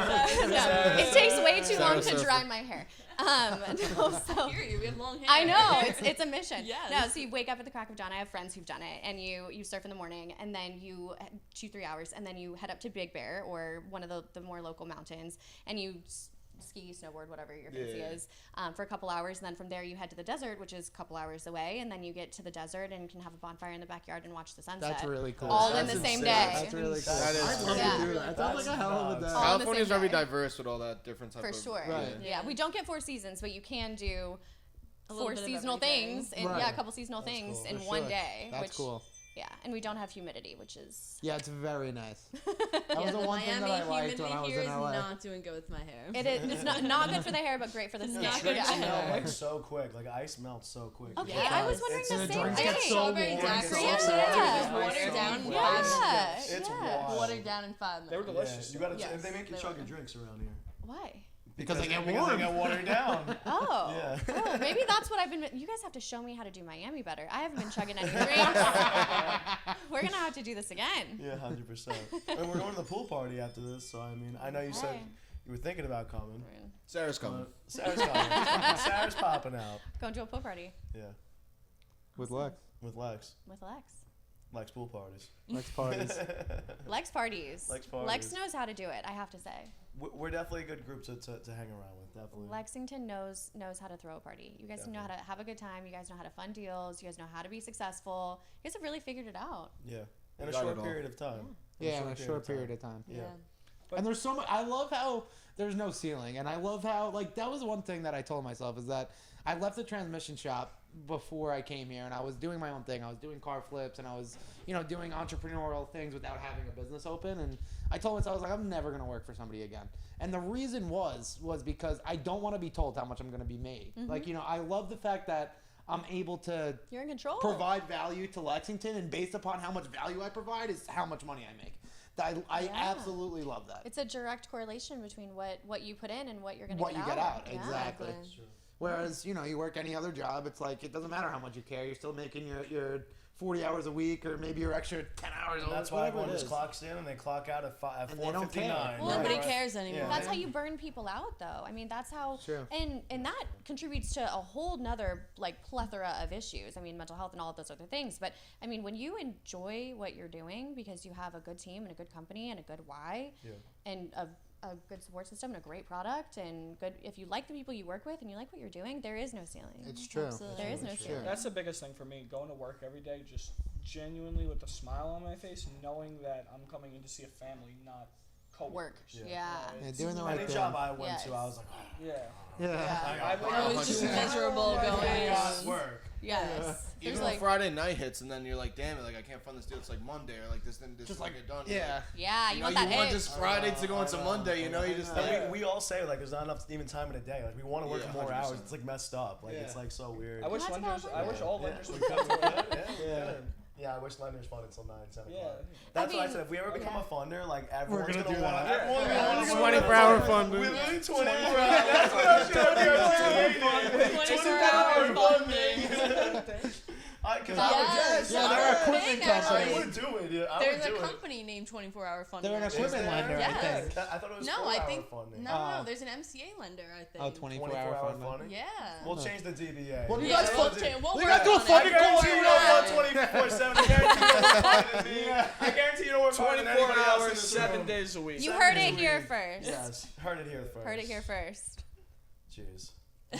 It takes way too long to Surfer. dry my hair. No, so Hear you. We have long hair. I know it's a mission. Yes. No, so you wake up at the crack of dawn. I have friends who've done it, and you surf in the morning, and then you 2-3 hours, and then you head up to Big Bear or one of the more local mountains, and you ski, snowboard, whatever your fancy Yeah. is, for a couple hours, and then from there you head to the desert, which is a couple hours away, and then you get to the desert and can have a bonfire in the backyard and watch the sunset. That's really cool. All That's in the same insane. day. That's really cool. That is I'd love Yeah. to do that. That sounds like a hell of a day. All in the California's same very day. diverse with all that different type For of. sure. Right. Yeah, we don't get 4 seasons, but you can do A little 4 bit of seasonal everything. things, and Right. yeah, a couple seasonal That's things cool. in For one sure. day. That's which, cool. Yeah, and we don't have humidity, which is Yeah, it's very nice. That Yeah, was the the one thing Miami that I liked humidity when I was here in is LA. not doing good with my hair. it is it's not good for the hair, but great for the skin. not good Yeah. for the Melt hair. like so quick. Like ice melts so quick. Okay, Yeah. I was wondering It's the in the same drinks thing. get so Strawberry warm. daiquiri. Yeah. It's Yeah. watered down in Yeah. 5 minutes. It's Yeah. wild. Watered down in 5 minutes. They were delicious. Yeah, you gotta. Yes, they make you they chug were. your drinks around here. Why? Because they get They warm. get watered down. Oh. Yeah. Oh, maybe that's what I've been. You guys have to show me how to do Miami better. I haven't been chugging any drinks. We're gonna have to do this again. Yeah, 100%. And we're going to the pool party after this, so I mean, I know you said Hey. you were thinking about coming. Sarah's coming. but Sarah's coming. Sarah's popping out. Going to a pool party Yeah, With Lex. with Lex. with Lex. Lex pool parties. Lex parties. Lex parties. Lex parties. Lex knows how to do it. I have to say. we're definitely a good group to hang around with. Definitely. Lexington knows how to throw a party. You guys know how to have a good time. You guys know how to fund deals. You guys know how to be successful. You guys have really figured it out. Yeah. In a Got short it all. period of time. Yeah, in a short period of time. Yeah. And there's so much. I love how there's no ceiling, and I love how that was one thing that I told myself is that I left the transmission shop before I came here, and I was doing my own thing. I was doing car flips, and I was doing entrepreneurial things without having a business open. And I told myself, I was like, I'm never gonna work for somebody again. And the reason was because I don't want to be told how much I'm gonna be made. I love the fact that I'm able to You're in control. provide value to Lexington, and based upon how much value I provide is how much money I make. I absolutely love that. It's a direct correlation between what you put in and what you're going to What get you out. get out, Yeah. exactly. Whereas, you work any other job, it's like it doesn't matter how much you care. You're still making your 40 hours a week, or maybe your extra 10 hours a week. That's why everyone just clocks in and they clock out at And they don't care. 4:59. Well, nobody cares anymore. Yeah. That's how you burn people out, though. I mean, that's how, True. and that contributes to a whole nother plethora of issues. I mean, mental health and all of those other things. But I mean, when you enjoy what you're doing because you have a good team and a good company and a good why, and a good support system and a great product and good, if you like the people you work with and you like what you're doing, there is no ceiling. It's true. Absolutely. There is no ceiling. That's the biggest thing for me, going to work every day just genuinely with a smile on my face, knowing that I'm coming in to see a family, not coworkers. Work. Yeah. Yeah, doing the right Any thing. job I went Yes. to, I was like, Yeah. Yeah. Oh, it's just miserable going "God's on. work." Yes. Even There's when Friday night hits, and then you're like, damn it, like I can't fund this deal. It's like Monday, or like this Just doesn't like get done. yeah. Yeah, you You want know, that you want edge. just Friday to go into Monday. You just And like, we all say like there's not enough even time in a day. Like we want to work Yeah, more 100%. hours. It's like messed up. Like it's Yeah. like so weird. I wish That's lenders. about I wish all lenders would come to work. Yeah, I wish lenders fund until 9, 7 Yeah. o'clock. That's what I mean, said. If we ever become a funder, like everyone's gonna gonna do want. that. Everyone's Yeah. gonna want 24-hour funding. We literally 24 hours. That's what I'm trying to 24-hour funding. Because I would Yes. Yeah, they're an equipment Thing, company. I would do it. Yeah, I There's would a do it. company named 24-hour funding. They're an actually. equipment lender, I Yes. think. I thought it was No, 4 I hour think funding. no. There's an MCA lender, I think. Oh, 24 24 hour hour funding. funding. Yeah. We'll change the DBA. Well, you Yeah, guys we'll fund- change- we'll we work gotta do a on it. funding I call guarantee you here. don't run 24/7. I guarantee you don't run me. I guarantee you don't work harder than 24 anybody else in hours, this 7 room. days a week. You 7 heard days it a here week. first. Yes, heard it here first. Heard it here first. Jeez. Oh,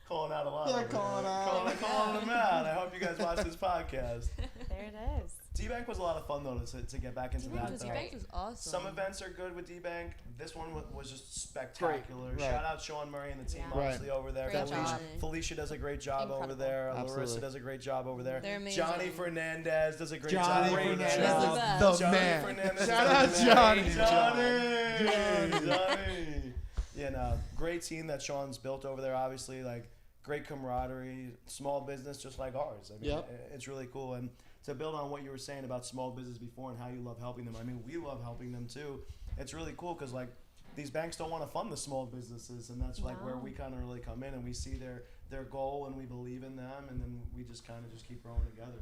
Calling out a lot. Yeah, over calling there. out. Calling them out. I hope you guys watch this podcast. There it is. D-Bank was a lot of fun though to get back into that. though. D-Bank was awesome. Some events are good with D-Bank. This one was just spectacular. Right. Shout out Sean Murray and the team Yeah. obviously over there. Great Felicia, job. Felicia does a great job over Incredible. there. Absolutely. Larissa does a great job over there. They're amazing. Johnny Fernandez does a great Johnny job. Fernandez, He's the best. the Johnny man. Fernandez Shout is out the man. Johnny. Johnny. Yeah, no, great team that Sean's built over there. Obviously, like great camaraderie, small business just like ours. I mean, Yep. it's really cool. And to build on what you were saying about small business before and how you love helping them, I mean, we love helping them too. It's really cool because like these banks don't want to fund the small businesses, and that's like where No. we kind of really come in and we see their goal and we believe in them, and then we just kind of just keep growing together.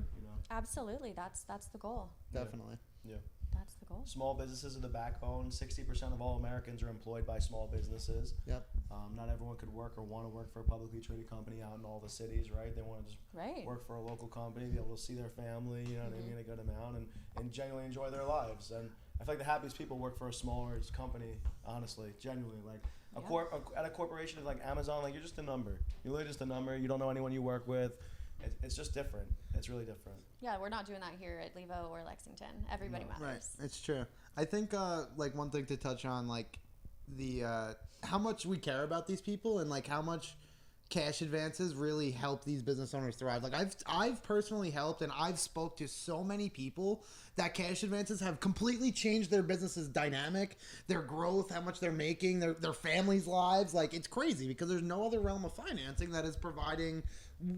Absolutely. That's the goal. Definitely. Yeah. That's the goal. Small businesses are the backbone. 60% of all Americans are employed by small businesses. Yep. Not everyone could work or want to work for a publicly traded company out in all the cities, right? They want to just Right. work for a local company, be able to see their family, you know what I mean, a good amount, and genuinely enjoy their lives. And I feel like the happiest people work for a smaller company, honestly, genuinely. Like at a corporation like Amazon, like you're just a number. You're literally just a number. You don't know anyone you work with. It's just different. It's really different. Yeah, we're not doing that here at Levo or Lexington. Everybody No. matters. Right. It's true. I think like one thing to touch on, like the how much we care about these people and like how much cash advances really help these business owners thrive. Like I've personally helped, and I've spoke to so many people that cash advances have completely changed their business's dynamic, their growth, how much they're making, their families' lives. Like it's crazy because there's no other realm of financing that is providing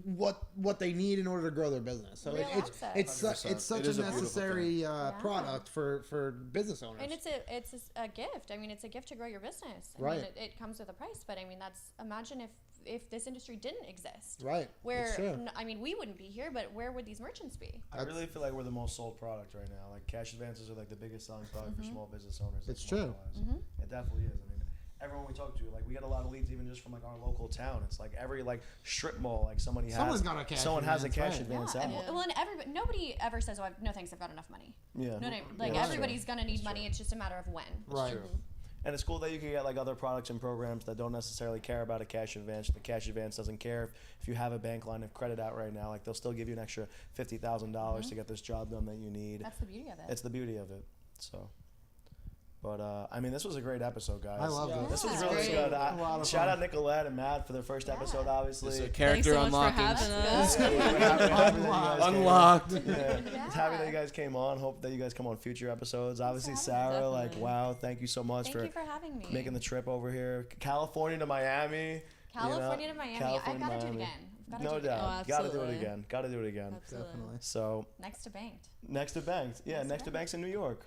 what they need in order to grow their business. So Real it's access. it's such It is a a beautiful necessary product for business owners. And it's a gift. I mean, it's a gift to grow your business. I Right. mean, it comes with a price, but I mean, imagine if this industry didn't exist. Right. Where It's true. I mean, we wouldn't be here, but where would these merchants be? I really feel like we're the most sold product right now. Like cash advances are like the biggest selling product for small business owners. It's like, true. market-wise. It definitely is. I mean, everyone we talk to, like we get a lot of leads even just from like our local town. It's like every like strip mall, like someone has a cash advance Yeah. out. Well, and nobody ever says, "Oh, no thanks, I've got enough money." Yeah. No, like Yeah, that's everybody's true. gonna need That's money. true. It's just a matter of when. Right. True. And it's cool that you can get like other products and programs that don't necessarily care about a cash advance. The cash advance doesn't care if you have a bank line of credit out right now. Like they'll still give you an extra $50,000 to get this job done that you need. That's the beauty of it. It's the beauty of it. So, but I mean, this was a great episode, guys. I loved it. This was Yeah. really Great. good. A lot of Shout fun. out Nicolette and Matt for their first episode, obviously. It's a Thanks character so much for unlocking. having us. We're happy that you guys came. Unlocked. Yeah. Yeah. It's happy that you guys came on. Hope that you guys come on future episodes. Obviously, for Sarah, having us. like, Definitely. wow, thank you so much Thank you for having me. making the trip over here. California to Miami. California to Miami. California, I've got to do it Miami. again. Gotta No do it again. doubt. Oh, Gotta do it absolutely. again. Gotta do it again. Absolutely. Definitely. So, Next to Banked. next to Banks. Yeah, next to Banks in New York.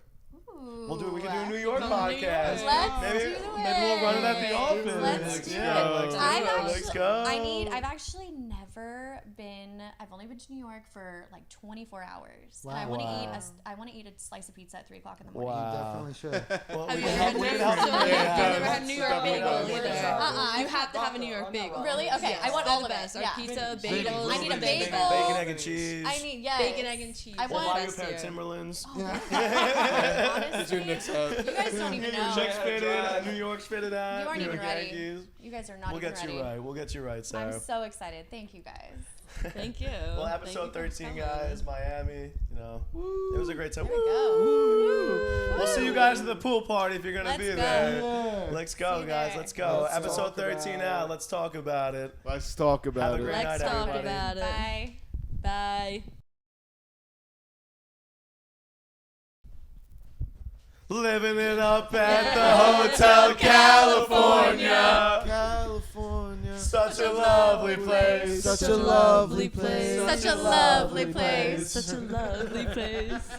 Ooh. We'll do. We can do a New York Come to New podcast. York. Let's maybe, do maybe we'll run it at the it. office. Let's do yeah, it. Let's go. I've actually never been. I've only been to New York for like 24 hours. And I Wow. want to Wow. I want to eat a slice of pizza at 3:00 in the morning. You Wow. definitely should. Well, Have we you can ever help- had we New can York? help So you. you've Yeah. never had New York Definitely bagel not. either. Uh-uh. You have to have a New York bagel. Really? Okay, I want They're all the of it. best. Our Yeah. pizza, Bacon. bagels. I need a bacon. bagel. Bacon, egg, and cheese. I need Bacon, egg, and cheese. I We'll want buy you a Best pair of here. Timberlands. Honestly, Get your Knicks out. you guys don't even know. Knicks fitted. New York's fitted out. You aren't New even York ready. Yankees. You guys are not We'll even get ready. you right. We'll get you right, Sarah. I'm so excited. Thank you guys. Thank you. Well, Thank episode you for 13, coming. guys, Miami. You know, it was a great time. There we go. We'll see you guys at the pool party if you're gonna Let's be go. there. Let's go, See you guys. there. Let's go. Let's Episode talk 13 about out. it. Let's talk about it. Let's talk Have about a it. great Let's night, talk everybody. about it. Bye. Bye. Living it up at the Hotel California. California. Such a lovely place. Such a lovely place. Such a lovely place. Such a lovely place.